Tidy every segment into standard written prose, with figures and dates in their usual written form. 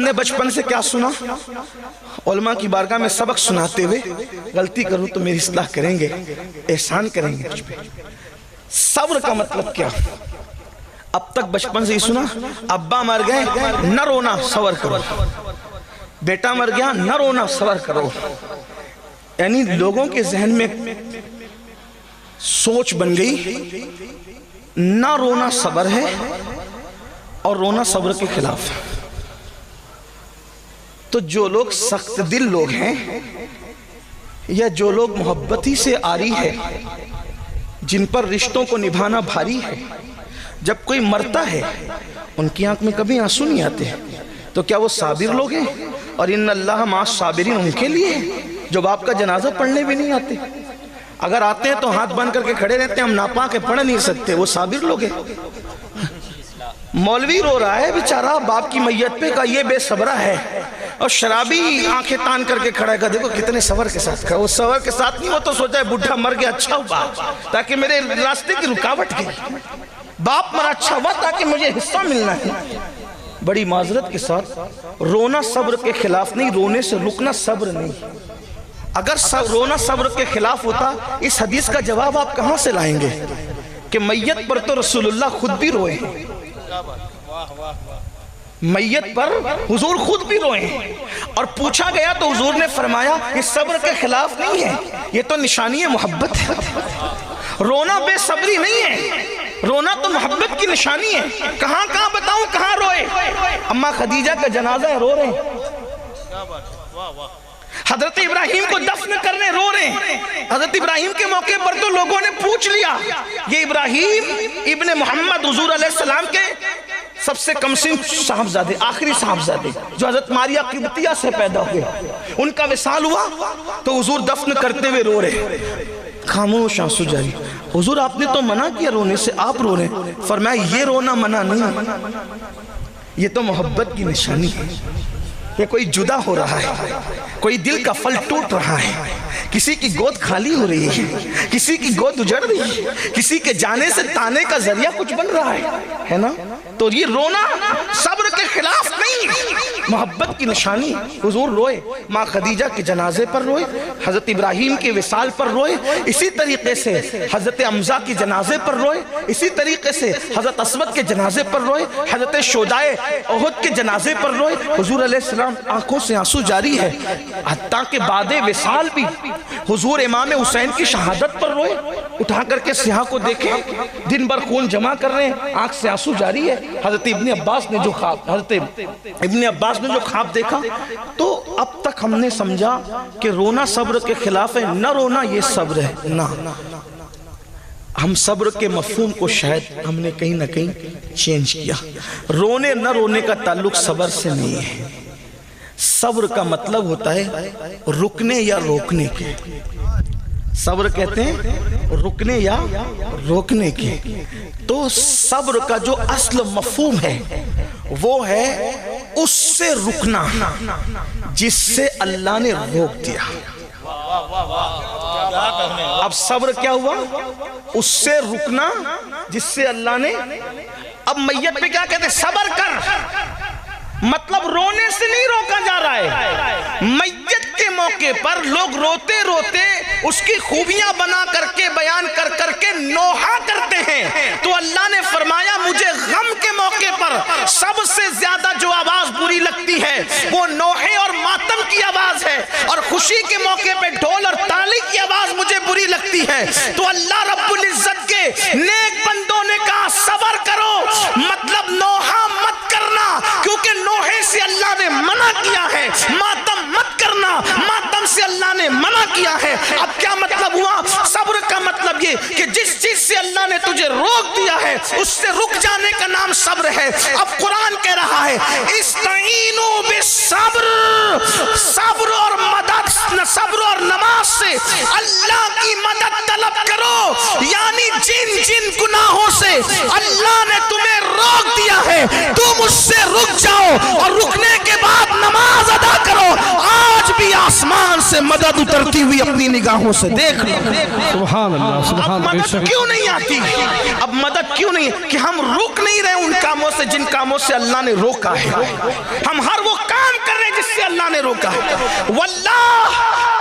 اپنے بچپن سے کیا سنا؟ علماء کی بارگاہ میں سبق سناتے ہوئے غلطی کروں تو میری اصلاح کریں گے، احسان کریں گے مجھ پہ۔ صبر کا مطلب کیا؟ اب تک بچپن سے ہی سنا، ابا مر گئے نہ رونا صبر کرو، بیٹا مر گیا نہ رونا صبر کرو۔ یعنی لوگوں کے ذہن میں سوچ بن گئی نہ رونا صبر ہے اور رونا صبر کے خلاف ہے۔ تو جو لوگ سخت دل لوگ ہیں یا جو لوگ محبتی سے آری ہے، جن پر رشتوں کو نبھانا بھاری ہے، جب کوئی مرتا ہے ان کی آنکھ میں کبھی آنسو نہیں آتے، تو کیا وہ صابر لوگ ہیں؟ اور ان اللہ مع الصابرین ان کے لیے جو باپ کا جنازہ پڑھنے بھی نہیں آتے، اگر آتے ہیں تو ہاتھ بند کر کے کھڑے رہتے ہیں، ہم ناپاک کے پڑھ نہیں سکتے، وہ صابر لوگ ہیں۔ مولوی رو رہا ہے بیچارہ باپ کی میت پہ، کا یہ بے صبرہ ہے، اور شرابی آنکھیں تان کر کے کھڑا ہے، دیکھو کتنے صبر کے ساتھ کھڑا۔ وہ صبر کے ساتھ نہیں، وہ تو سوچا ہے بڈھا مر گیا اچھا ہوا تاکہ میرے راستے کی رکاوٹ گئی، باپ مرا اچھا ہوا تاکہ مجھے حصہ ملنا ہے۔ بڑی معذرت کے ساتھ رونا صبر کے خلاف نہیں، رونے سے رکنا صبر نہیں۔ اگر رونا صبر کے خلاف ہوتا اس حدیث کا جواب آپ کہاں سے لائیں گے کہ میت پر تو رسول اللہ خود بھی روئے ہیں، میت پر حضور خود بھی روئے ہیں، اور پوچھا گیا تو حضور نے فرمایا یہ صبر کے خلاف نہیں ہے، یہ تو نشانی محبت ہے۔ رونا بے صبری نہیں ہے، رونا تو محبت کی نشانی ہے۔ کہاں کہاں بتاؤں کہاں روئے؟ اماں خدیجہ کا جنازہ ہے، رو رہے ہیں۔ حضرت ابراہیم کو دفن کرنے رو رہے ہیں۔ حضرت ابراہیم کے موقع پر تو لوگوں نے پوچھ لیا یہ ابراہیم ابن محمد حضور علیہ السلام کے سب سے کم سن صاحبزادے، آخری صاحبزادے جو حضرت ماریہ قبطیہ سے پیدا ہوئے، ان کا وصال ہوا تو حضور دفن کرتے ہوئے رو رہے، خاموش آنسو جاری۔ حضور آپ نے تو منع کیا رونے سے، آپ رو رہے ہیں۔ فرمایا یہ رونا منع نہیں، یہ تو محبت کی نشانی ہے۔ یہ کوئی جدا ہو رہا ہے، کوئی دل کا پھل ٹوٹ رہا ہے، کسی کی گود خالی ہو رہی ہے، کسی کی گود اجڑ رہی ہے، کسی کے جانے سے تانے کا ذریعہ کچھ بن رہا ہے نا؟ تو یہ رونا صبر کے خلاف نہیں، محبت کی نشانی۔ حضور روئے، ماں خدیجہ کے جنازے پر روئے، حضرت ابراہیم کے وصال پر روئے، اسی طریقے سے حضرت حمزہ کے جنازے پر روئے، اسی طریقے سے حضرت اسود کے جنازے پر روئے، حضرت شہدائے احد کے جنازے پر روئے۔ حضور علیہ السلام آنکھوں سے آنسو جاری ہے، حتیٰ کہ بعد وصال بھی حضور امام حسین کی شہادت پر روئے، اٹھا کر کے سیاہ کو دیکھیں، دن بھر خون جمع کر رہے ہیں، آنکھ سے آنسو جاری ہے۔ حضرت ابن عباس نے جو خواب دیکھا، تو اب تک ہم نے سمجھا کہ رونا صبر کے خلاف ہے، نہ رونا یہ صبر ہے۔ نہ، ہم صبر کے مفہوم کو شاید ہم نے کہیں نہ کہیں چینج کیا۔ رونے نہ رونے کا تعلق صبر سے نہیں ہے، صبر کا مطلب ہوتا ہے رکنے یا روکنے کے۔ صبر کہتے ہیں رکنے یا روکنے کے۔ تو صبر کا جو اصل مفہوم ہے وہ ہے اس سے رکنا جس سے اللہ نے روک دیا۔ اب صبر کیا ہوا؟ اس سے رکنا جس سے اللہ نے، اب میت پہ کیا کہتے ہیں؟ صبر کر، مطلب رونے سے نہیں روکا جا رہا ہے۔ میت کے موقع پر لوگ روتے روتے اس کی خوبیاں بنا کر کے بیان کر کر کے نوحہ کرتے ہیں، تو اللہ نے فرمایا مجھے غم کے موقع پر سب سے زیادہ جو آواز بری لگتی ہے وہ نوحے اور ماتم کی آواز ہے، اور خوشی کے موقع پہ ڈھول اور تالی کی آواز مجھے بری لگتی ہے۔ تو اللہ رب العزت کے نیک بندوں نے کہا صبر کرو، مطلب نوحہ مت کرنا، کیونکہ نوحے سے اللہ نے منع کیا ہے، ماتم مت کرنا، ماتم سے اللہ نے منع کیا ہے۔ اب کیا مطلب ہوا؟ صبر کا مطلب یہ کہ جس چیز سے اللہ نے تجھے روک دیا ہے اس سے رک جانے کا نام صبر ہے۔ اب قرآن کہہ رہا ہے استعینوا بالصبر، صبر اور مدد، صبر اور نماز سے اللہ کی مدد طلب کرو، یعنی جن جن گناہوں سے اللہ نے تمہیں روک دیا ہے تم اس سے رک جاؤ، اور رکنے کے بعد نماز ادا کرو۔ آج بھی آسمان سے مدد اترتی ہوئی اپنی نگاہوں سے دیکھ لو۔ سبحان اللہ، سبحان اللہ۔ مدد کیوں نہیں آتی؟ اب مدد کیوں نہیں؟ کہ ہم رک نہیں رہے ان کاموں سے جن کاموں سے اللہ نے روکا ہے۔ ہم ہر وہ کام اللہ نے روکا. واللہ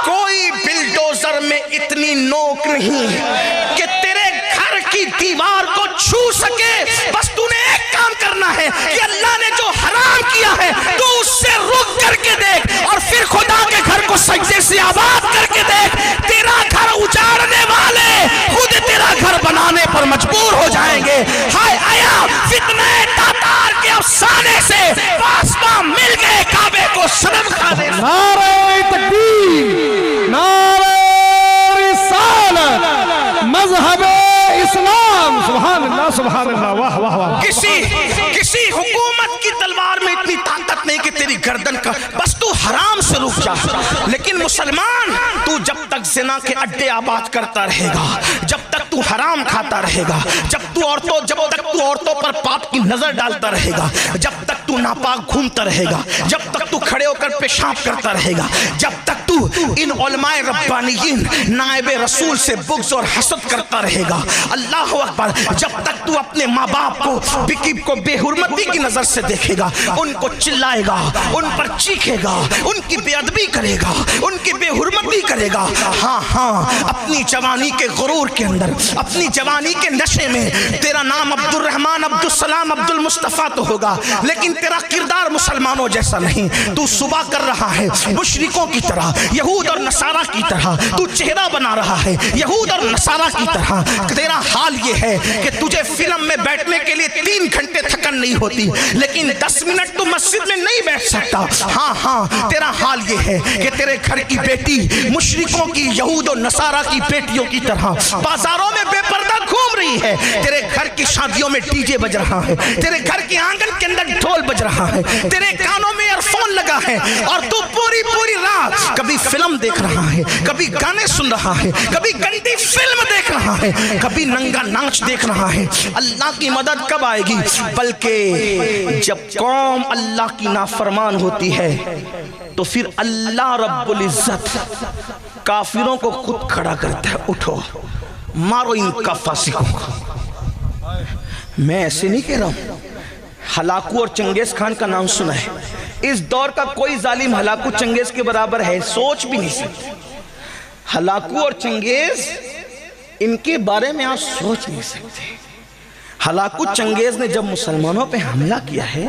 کوئی بلڈوزر میں اتنی نوک نہیں کہ تیرے گھر کی دیوار کو چھو سکے. بس تو نے ایک کام کرنا ہے کہ اللہ نے جو حرام کیا ہے تو اس سے رک کر کے دیکھ, اور پھر خدا کے گھر کو سجدے سے آباد کر کے دیکھ. تیرا گھر اجاڑنے والے خود تیرا گھر بنانے پر مجبور ہو جائیں گے. ہائے آیا فتنہ تاتار کے افسانے سے آسمان مل گئے کعبے کو صنم کھانے. نعرہ تکبیر, نعرہ رسالت, مذہب اسلام. سبحان اللہ, سبحان اللہ, واہ واہ واہ. کسی حکومت کی تلوار میں اتنی طاقت نہیں کہ تیری گردن کا, بس تو حرام سے رک جا. لیکن مسلمان تو جب تک زنا کے اڈے آباد کرتا رہے گا, جب تک تو حرام کھاتا رہے گا, جب تک تو عورتوں پر پاپ کی نظر ڈالتا رہے گا, جب تک تو ناپاک گھومتا رہے گا, جب تک تو کھڑے ہو کر پیشاب کرتا رہے گا, جب تک تو ان علماء ربانیین نائب رسول سے بغض اور حسد کرتا رہے گا, اللہ اکبر, جب تک تو اپنے ماں باپ کو بے حرمتی کی نظر سے دیکھے گا, ان کو چلائے گا, ان پر چیخے گا, ان کی بے ادبی کرے گا, ان کی بے حرمتی کرے گا. ہاں اپنی جوانی کے غرور کے اندر, اپنی جوانی کے نشے میں تیرا نام عبد الرحمن, عبد السلام, عبد المصطفیٰ تو ہوگا, لیکن تیرا کردار مسلمانوں جیسا نہیں. تو صبح کر رہا ہے مشرکوں کی طرح, یہود اور نصارہ کی طرح, تو چہرہ بنا رہا ہے یہود اور نصارہ کی طرح. تیرا حال یہ ہے کہ تجھے فلم میں بیٹھنے کے لیے 3 گھنٹے تھکن نہیں ہوتی, لیکن 10 منٹ تو مسجد میں نہیں بیٹھ سکتا. ہاں تیرا حال یہ ہے کہ تیرے گھر کی بیٹی مشرکوں کی, یہود اور نصارہ کی بیٹیوں کی طرح بازاروں میں بے پردہ گھوم رہی ہے. تیرے گھر کی شادیوں میں ڈی جے بج رہا ہے, تیرے گھر کے آنگن کے اندر ڈھول بج رہا ہے, تیرے کانوں میں ایئر فون لگا ہے, اور تو پوری رات کبھی فلم دیکھ رہا ہے, کبھی گانے سن رہا ہے, کبھی گندی فلم دیکھ رہا ہے, کبھی ننگا ناچ دیکھ رہا ہے. اللہ کی مدد کب آئے گی؟ بلکہ جب قوم اللہ کی نافرمان ہوتی ہے تو پھر اللہ رب العزت کافروں کو خود کھڑا کرتا ہے, اٹھو مارو ان کا فاسقوں کو. میں ایسے نہیں کہہ رہا ہوں. ہلاکو اور چنگیز خان کا نام سنا ہے. اس دور کا کوئی ظالم ہلاکو چنگیز کے برابر ہے, سوچ بھی نہیں سکتے. ہلاکو اور چنگیز, ان کے بارے میں آپ سوچ نہیں سکتے. ہلاکو چنگیز نے جب مسلمانوں پہ حملہ کیا ہے,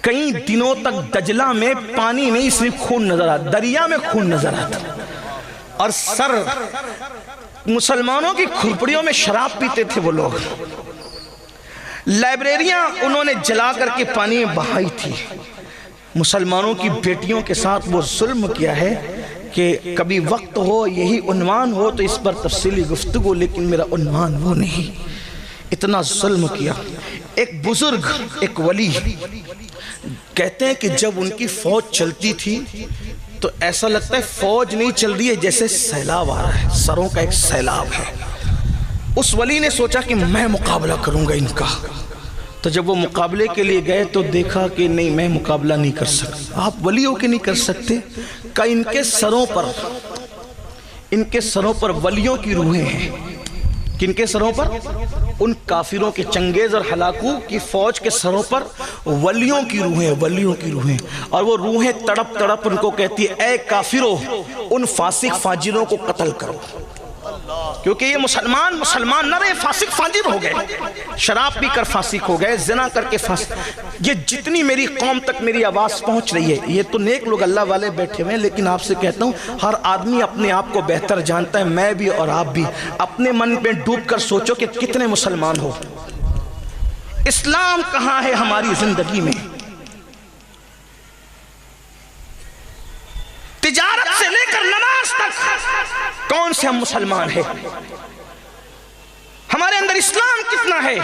کئی دنوں تک دجلہ میں پانی نہیں صرف خون نظر آتا, دریا میں خون نظر آتا, اور سر مسلمانوں کی کھرپڑیوں میں شراب پیتے تھے وہ لوگ. لائبریریاں انہوں نے جلا کر کے پانی میں بہائی تھی. مسلمانوں کی بیٹیوں کے ساتھ وہ ظلم کیا ہے کہ کبھی وقت ہو, یہی عنوان ہو تو اس پر تفصیلی گفتگو, لیکن میرا عنوان وہ نہیں. اتنا ظلم کیا. ایک بزرگ, ایک ولی کہتے ہیں کہ جب ان کی فوج چلتی تھی تو ایسا لگتا ہے فوج نہیں چل رہی ہے, جیسے سیلاب آ رہا ہے, سروں کا ایک سیلاب ہے. اس ولی نے سوچا کہ میں مقابلہ کروں گا ان کا. تو جب وہ مقابلے کے لیے گئے تو دیکھا کہ نہیں, میں مقابلہ نہیں کر سکتا. آپ ولی ہو کے نہیں کر سکتے؟ کہ ان کے سروں پر ولیوں کی روحیں ہیں. کن کے سروں پر؟ ان کافروں کے, چنگیز اور ہلاکو کی فوج کے سروں پر ولیوں کی روحیں, ولیوں کی روحیں. اور وہ روحیں تڑپ تڑپ ان کو کہتی ہے, اے کافروں, ان فاسق فاجروں کو قتل کرو. کیونکہ یہ مسلمان نہ رہے, فاسق فاجر ہو گئے, شراب پی کر فاسق ہو گئے, زنا کر کے فاسق. یہ جتنی میری قوم تک میری آواز پہنچ رہی ہے, یہ تو نیک لوگ اللہ والے بیٹھے ہوئے ہیں, لیکن آپ سے کہتا ہوں ہر آدمی اپنے آپ کو بہتر جانتا ہے, میں بھی اور آپ بھی. اپنے من میں ڈوب کر سوچو کہ کتنے مسلمان ہو. اسلام کہاں ہے ہماری زندگی میں؟ تجارت سے لے کر نماز تک کون سے ہم مسلمان ہیں؟ ہمارے اندر اسلام کتنا ہے؟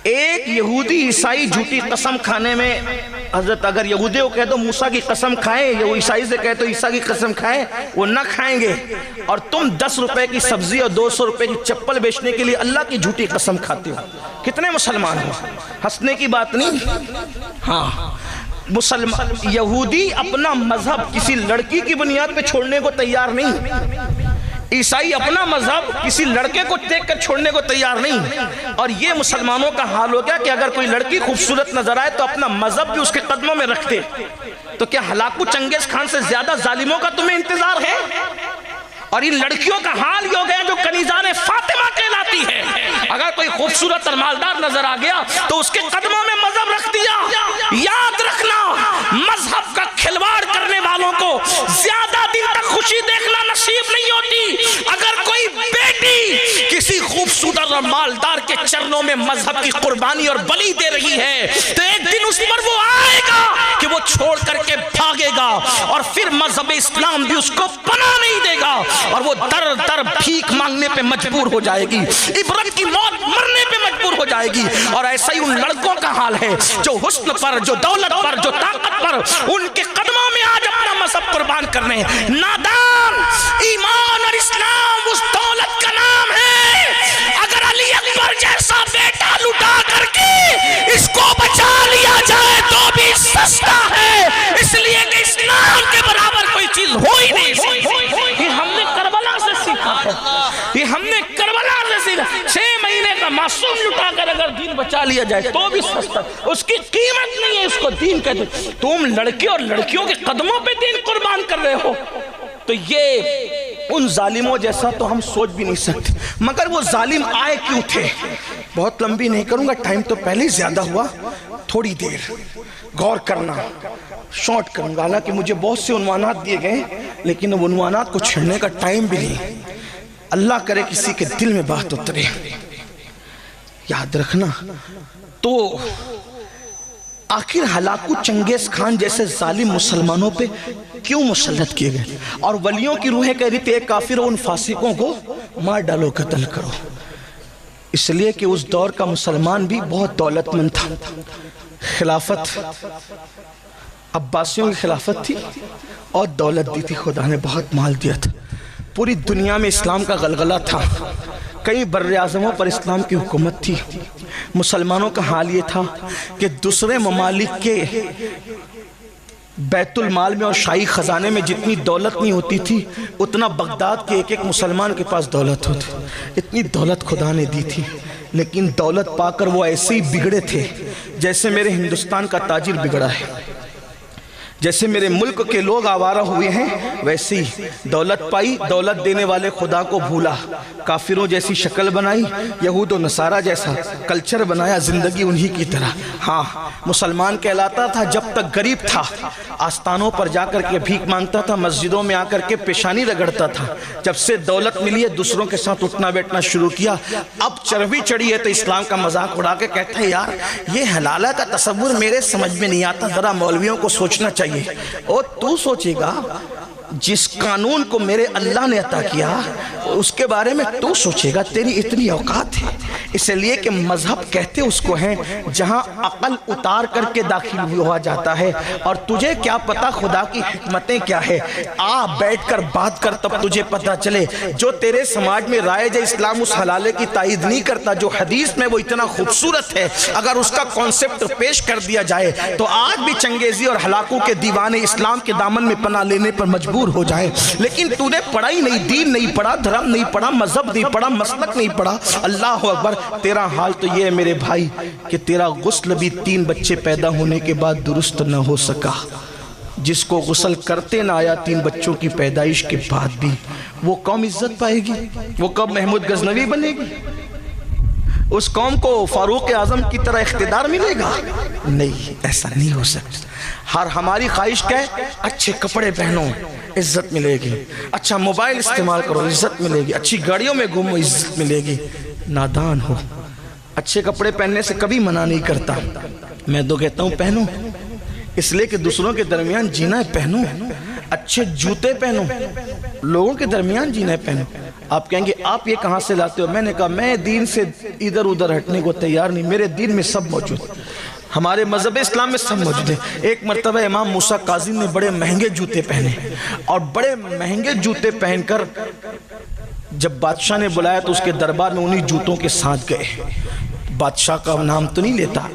ایک یہودی عیسائی جھوٹی قسم کھانے میں, حضرت اگر یہودی کو کہہ دو موسیٰ کی قسم کھائیں, یا وہ عیسائی سے کہہ دو عیسیٰ کی قسم کھائیں, وہ نہ کھائیں گے. اور تم 10 روپے کی سبزی اور 200 روپے کی چپل بیچنے کے لیے اللہ کی جھوٹی قسم کھاتے ہو. کتنے مسلمان ہو؟ ہنسنے کی بات نہیں. ہاں, یہودی اپنا مذہب کسی لڑکی کی بنیاد پہ چھوڑنے کو تیار نہیں. عیسائی اپنا مذہب کسی لڑکے کو دیکھ کر چھوڑنے کو تیار نہیں، اور یہ مسلمانوں کا حال ہو گیا کہ اگر کوئی لڑکی خوبصورت نظر آئے تو اپنا مذہب بھی اس کے قدموں میں رکھتے۔ تو کیا ہلاکو چنگیز خان سے زیادہ ظالموں کا تمہیں انتظار ہے؟ اور ان لڑکیوں کا حال یہ ہو گیا جو کنیزان فاطمہ کہلاتی ہے، اگر کوئی خوبصورت اور مالدار نظر آ گیا تو اس کے قدموں میں مذہب رکھ دیا۔ یاد رکھنا، مذہب کا کھلواڑ کرنے والوں کو زیادہ دن تک خوشی دیکھنا نصیب نہیں ہوتی۔ اگر کوئی بیٹی کسی خوبصورت اور مالدار کے چرنوں میں مذہب کی قربانی اور بلی دے رہی ہے تو ایک دن اس پر وہ آئے گا کہ وہ چھوڑ کر کے بھاگے گا، اور پھر مذہب اسلام بھی اس کو پناہ نہیں دے گا، اور وہ در در بھیک مانگنے پہ مجبور ہو جائے گی، عبرت کی موت مرنے پہ مجبور ہو جائے گی۔ اور ایسا ہی ان لڑکوں کا حال ہے جو حسن پر، جو دولت پر، جو طاقت پر، ان کے قدموں میں آج اپنا مذہب قربان کرنے ہیں۔ نادان، ایمان اور اسلام اس دولت کا نام ہے۔ اگر علی اکبر جیسا بیٹا لٹا کر کے اس کو بچا لیا جائے تو بھی سستا ہے، اس لیے کہ اسلام کے برابر کوئی چیز ہو ہی نہیں سکتی۔ یہ ہم نے کربلا سے سیکھا ہے، یہ ہم نے کربلا سے سیکھا۔ 6 مہینے کا معصوم لٹا کر اگر دین بچا لیا جائے تو بھی سستا، اس کی قیمت نہیں ہے، اس کو دین کہتے۔ تم لڑکے اور لڑکیوں کے قدموں پہ دین قربان کر رہے ہو، تو یہ ان ظالموں جیسا تو ہم سوچ بھی نہیں سکتے۔ مگر وہ ظالم آئے کیوں تھے؟ بہت لمبی نہیں کروں گا، ٹائم تو پہلے ہی زیادہ ہوا، تھوڑی دیر غور کرنا، شارٹ کروں گا۔ حالانکہ مجھے بہت سے عنوانات دیے گئے لیکن وہ عنوانات کو چھڑنے کا ٹائم بھی نہیں۔ اللہ کرے کسی کے دل میں بات اترے۔ یاد رکھنا، تو آخر ہلاکو چنگیز خان جیسے ظالم مسلمانوں پہ کیوں مسلط کیے گئے؟ اور ولیوں کی روحیں کہہ رہی تھی اے کافروں، ان فاسقوں کو مار ڈالو، قتل کرو۔ اس لیے کہ اس دور کا مسلمان بھی بہت دولت مند تھا۔ خلافت عباسیوں کی خلافت تھی اور دولت دی تھی، خدا نے بہت مال دیا تھا۔ پوری دنیا میں اسلام کا غلغلہ تھا، کئی بر اعظموں پر اسلام کی حکومت تھی۔ مسلمانوں کا حال یہ تھا کہ دوسرے ممالک کے بیت المال میں اور شاہی خزانے میں جتنی دولت نہیں ہوتی تھی اتنا بغداد کے ایک ایک مسلمان کے پاس دولت ہوتی۔ اتنی دولت خدا نے دی تھی، لیکن دولت پا کر وہ ایسے ہی بگڑے تھے جیسے میرے ہندوستان کا تاجر بگڑا ہے، جیسے میرے ملک کے لوگ آوارہ ہوئے ہیں، ویسے ہی دولت پائی، دولت دینے والے خدا کو بھولا، کافروں جیسی شکل بنائی، یہود و نصارہ جیسا کلچر بنایا، زندگی انہی کی طرح۔ ہاں، مسلمان کہلاتا تھا جب تک غریب تھا، آستانوں پر جا کر کے بھیک مانگتا تھا، مسجدوں میں آ کر کے پیشانی رگڑتا تھا۔ جب سے دولت ملی ہے دوسروں کے ساتھ اٹھنا بیٹھنا شروع کیا، اب چربی چڑھی ہے تو اسلام کا مذاق اڑا کے کہتا ہے یار یہ حلالہ کا تصور میرے سمجھ میں نہیں آتا، ذرا مولویوں کو سوچنا چاہیے۔ اور تو سوچے گا جس قانون کو میرے اللہ نے عطا کیا اس کے بارے میں تو سوچے گا، تیری اتنی اوقات ہے۔ اس لیے کہ مذہب کہتے اس کو ہیں جہاں عقل اتار کر کے داخل ہوا جاتا ہے، اور تجھے کیا پتا خدا کی حکمتیں کیا ہے، آ بیٹھ کر بات کر تب تجھے پتا چلے۔ جو تیرے سماج میں رائج ہے اسلام اس حلالے کی تائید نہیں کرتا جو حدیث میں وہ اتنا خوبصورت ہے، اگر اس کا کانسیپٹ پیش کر دیا جائے تو آج بھی چنگیزی اور ہلاکو کے دیوانے اسلام کے دامن میں پناہ لینے پر مجبور ہو جائے۔ لیکن تو نے پڑھا ہی نہیں، دین نہیں پڑھا، دھرم نہیں پڑھا، مذہب نہیں پڑھا، مسلک نہیں پڑھا۔ اللہ اکبر، تیرا حال تو یہ ہے میرے بھائی کہ تیرا غسل بھی 3 بچے پیدا ہونے کے بعد درست نہ ہو سکا۔ جس کو غسل کرتے نہ آیا 3 بچوں کی پیدائش کے بعد بھی، وہ قوم عزت پائے گی؟ وہ کب محمود غزنوی بنے گی؟ اس قوم کو فاروق اعظم کی طرح اقتدار ملے گا؟ نہیں، ایسا نہیں ہو سکتا۔ ہماری خواہش کیا ہے؟ اچھے کپڑے پہنو، عزت ملے گی، اچھا موبائل استعمال کرو، عزت ملے گی، اچھی گاڑیوں میں گھومو، عزت ملے گی۔ نادان ہو، اچھے کپڑے پہننے سے کبھی منع نہیں کرتا، میں تو کہتا ہوں پہنو، اس لیے کہ دوسروں کے درمیان جینا ہے، پہنو۔ اچھے جوتے پہنو، لوگوں کے درمیان جینا ہے، پہنو۔ آپ کہیں گے آپ یہ کہاں سے لاتے ہو؟ میں نے کہا میں دین سے ادھر ادھر ہٹنے کو تیار نہیں، میرے دین میں سب موجود ہے، ہمارے مذہب اسلام میں سب موجود ہے۔ ایک مرتبہ امام موسیٰ کاظم نے بڑے مہنگے جوتے پہنے، اور بڑے مہنگے جوتے پہن کر جب بادشاہ نے بلایا تو اس کے دربار میں انہی جوتوں کے ساتھ گئے۔ بادشاہ کا نام تو نہیں لیتا،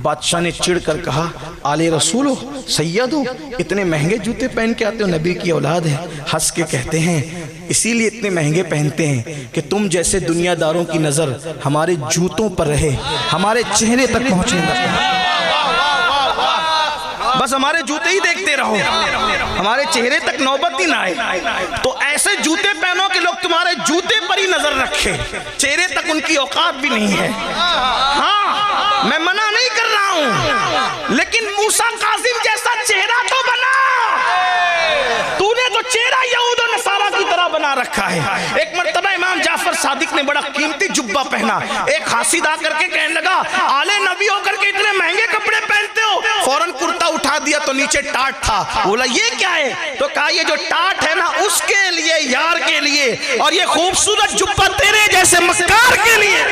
بادشاہ نے چڑھ کر کہا آل رسول ہو، سید ہو، اتنے مہنگے جوتے پہن کے آتے ہو، نبی کی اولاد ہے۔ ہنس کے کہتے ہیں اسی لیے اتنے مہنگے پہنتے ہیں کہ تم جیسے دنیا داروں کی نظر ہمارے جوتوں پر رہے، ہمارے چہرے تک پہنچنے لگے، بس ہمارے جوتے ہی دیکھتے رہو، ہمارے چہرے تک نوبت ہی نہ آئے۔ تو ایسے جوتے پہنو کہ لوگ تمہارے جوتے پر ہی نظر رکھے، چہرے تک ان کی اوقات بھی نہیں ہے۔ ہاں میں منع نہیں کر رہا ہوں، لیکن موسیٰ کاظم جیسا چہرہ تو بنا، تو نے تو چہرہ یہود و نصارہ کی طرح بنا رکھا ہے۔ ایک مرتبہ امام جعفر صادق نے بڑا قیمتی جبہ پہنا، ایک حاسد آ کر کے کہنے لگا آل نبی ہو کر کے اتنے مہنگے کپڑے پہنتے ہو، فوراً کرتا اٹھا دیا تو نیچے ٹاٹ تھا، بولا یہ کیا ہے؟ تو کہا یہ جو ٹاٹ ہے نا اس کے لیے، یار کے لیے، اور یہ خوبصورت جبہ تیرے جیسے مکار کے لیے،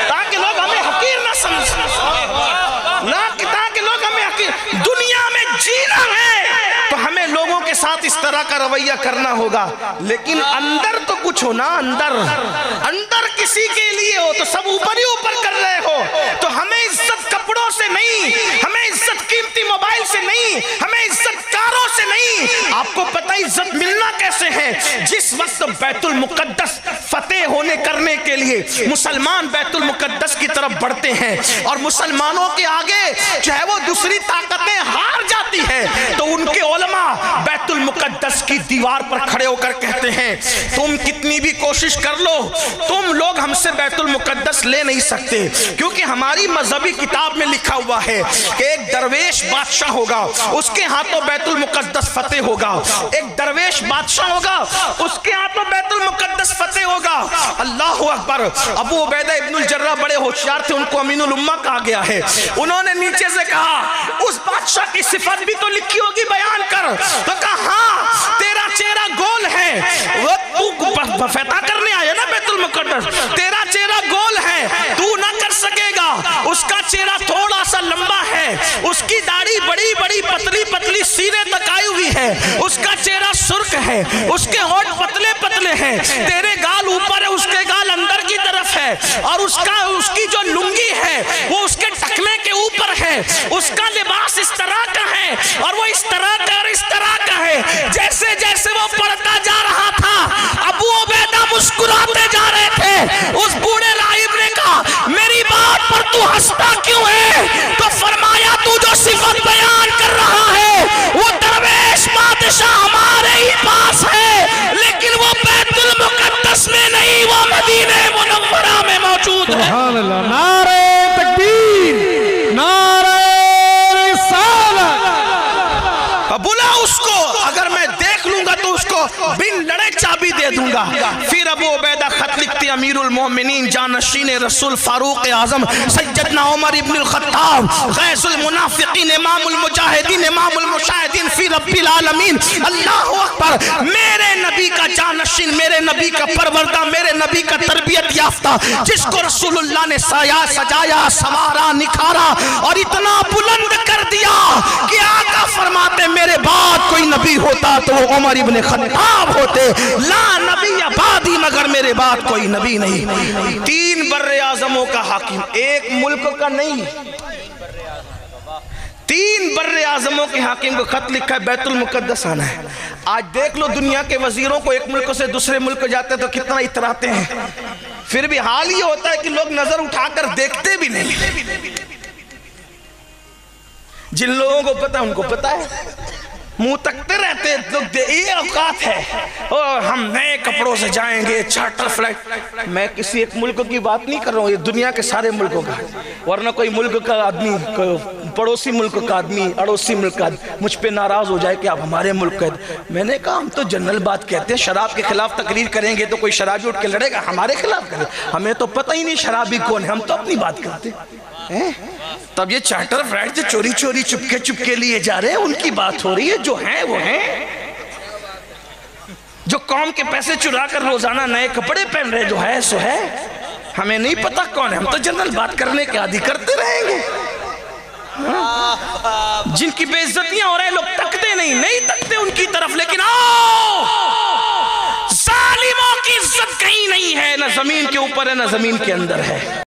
تاکہ لوگ ہمیں حقیر نہ سمجھیں، تاکہ لوگ ہمیں حقیر، دنیا میں جینا ہے تو ہمیں لوگوں کے ساتھ اس طرح کا رویہ کرنا ہوگا، لیکن اندر تو کچھ ہو نا، اندر کسی کے لیے ہو تو سب اوپر ہی اوپر کر رہے ہو۔ تو ہمیں عزت کپڑوں سے نہیں، ہمیں عزت قیمتی موبائل سے نہیں، ہمیں عزت کاروں سے نہیں۔ آپ کو پتہ عزت ملنا کیسے ہے؟ جس وقت بیت المقدس فتح ہونے کرنے کے لیے مسلمان بیت المقدس کی طرف بڑھتے ہیں اور مسلمانوں کے آگے چاہے وہ دوسری طاقتیں ہار جاتی ہیں تو ان کے علماء بیت المقدس کی دیوار پر کھڑے ہو کر کہتے ہیں تم کتنی بھی کوشش کر لو، تم لوگ ہم سے بیت المقدس لے نہیں سکتے، کیونکہ ہماری مذہبی کتاب میں لکھا ہوا ہے کہ ایک درویش بادشاہ ہوگا، اس کے ہاتھوں بیت المقدس فتح ہوگا، ایک درویش بادشاہ ہوگا، اس کے ہاتھوں بیت المقدس فتح ہوگا۔ اللہ اکبر۔ ابو عبیدہ ابن الجراح بڑے ہوشیار تھے، ان کو امین الامہ کہا گیا ہے، انہوں نے نیچے سے کہا اس بادشاہ کی صفت بھی تو لکھی ہوگی، بیان کر۔ تو کہا ہاں تیرا چہرہ گول ہے، تو فتح کرنے آیا نا بیت المقدس، تیرا چہرہ گول ہے، تو نہ کر سکے گا، اس کا چہرہ تھوڑا سا لمبا ہے، اس کی داڑھی بڑی بڑی پتلی پتلی سینے تک آئی ہوئی ہے، اس کا چہرہ سرخ ہے، اس کے ہونٹ پتلے پتلے ہیں، تیرے گال اوپر ہے، اس کے گال اندر کی طرف ہے، اور اس کی جو لنگی ہے وہ اس کے ٹکنے کے اوپر ہے، اس کا لباس اس طرح کا ہے اور وہ اس طرح کا اور اس طرح کا ہے۔ جیسے جیسے وہ پڑھتا جا رہا تھا ابو عبیدہ مسکراتے جا رہے تھے۔ اس بوڑھے راہب نے کہا میری بات پر تو ہنستا کیوں ہے؟ تو فرمایا تو جو صفت بیان کر رہا ہے وہ درویش بادشاہ ہمارے ہی پاس ہے، لیکن وہ بیت المقدس میں نہیں، وہ مدینہ منورہ میں موجود ہے۔ سبحان اللہ، نعرہ تکبیر، نعرہ رسالت۔ بلا اس کو، اگر میں دیکھ لوں گا تو اس کو بن لڑے چابی دے دوں گا۔ پھر ابو عبیدہ خط لکھتے امیر المومنین جانشین رسول فاروق اعظم سیدنا عمر ابن الخطاب غیث المنافقین امام المجاہدین امام المشاہدین فی رب العالمین، اللہ اکبر، میرے نبی کا جانشین، میرے نبی کا پروردہ، میرے نبی کا تربیت یافتہ، جس کو رسول اللہ نے سجایا سوارا نکھارا اور اتنا بلند کر دیا کہ آقا فرماتے میرے بعد کوئی نبی ہوتا تو وہ عمر ابن خطاب ہوتے، لا نبی بعدی، مگر میرے بعد کوئی نبی نہیں۔ 3 بر اعظموں کا حاکم، ایک ملک کا نہیں، 3 بر اعظموں کے حاکم کو خط لکھا ہے بیت المقدس آنا ہے۔ آج دیکھ لو دنیا کے وزیروں کو ایک ملک سے دوسرے ملک جاتے تو کتنا اتراتے ہیں، پھر بھی حال یہ ہوتا ہے کہ لوگ نظر اٹھا کر دیکھتے بھی نہیں۔ جن لوگوں کو پتا ان کو پتا ہے، منہ تکتے رہتے لوگ، یہ اوقات ہے اور ہم نئے کپڑوں سے جائیں گے، چارٹر فلائٹ۔ میں کسی ایک ملک کی بات نہیں کر رہا ہوں، یہ دنیا کے سارے ملکوں کا، ورنہ کوئی ملک کا آدمی، پڑوسی ملک کا آدمی، اڑوسی ملک کا آدمی مجھ پہ ناراض ہو جائے کہ آپ ہمارے ملک کا۔ میں نے کہا ہم تو جنرل بات کہتے ہیں، شراب کے خلاف تقریر کریں گے تو کوئی شرابی اٹھ کے لڑے گا ہمارے خلاف کرے، ہمیں تو پتہ ہی نہیں شرابی کون ہے، ہم تو اپنی بات کرتے ہیں۔ تب یہ چارٹر فلائٹ جو چوری چوری چپکے چپکے لیے جا رہے ہیں ان کی بات ہو رہی ہے، جو ہیں وہ ہیں، جو قوم کے پیسے چرا کر روزانہ نئے کپڑے پہن رہے جو ہے سو ہے، ہمیں نہیں پتا کون ہے، ہم تو جنرل بات کرنے کے عادی کرتے رہیں گے۔ جن کی بے عزتیاں ہو رہے ہیں لوگ تکتے نہیں تکتے ان کی طرف، لیکن آؤ ظالموں کی عزت کہیں نہیں ہے، نہ زمین کے اوپر ہے نہ زمین کے اندر ہے۔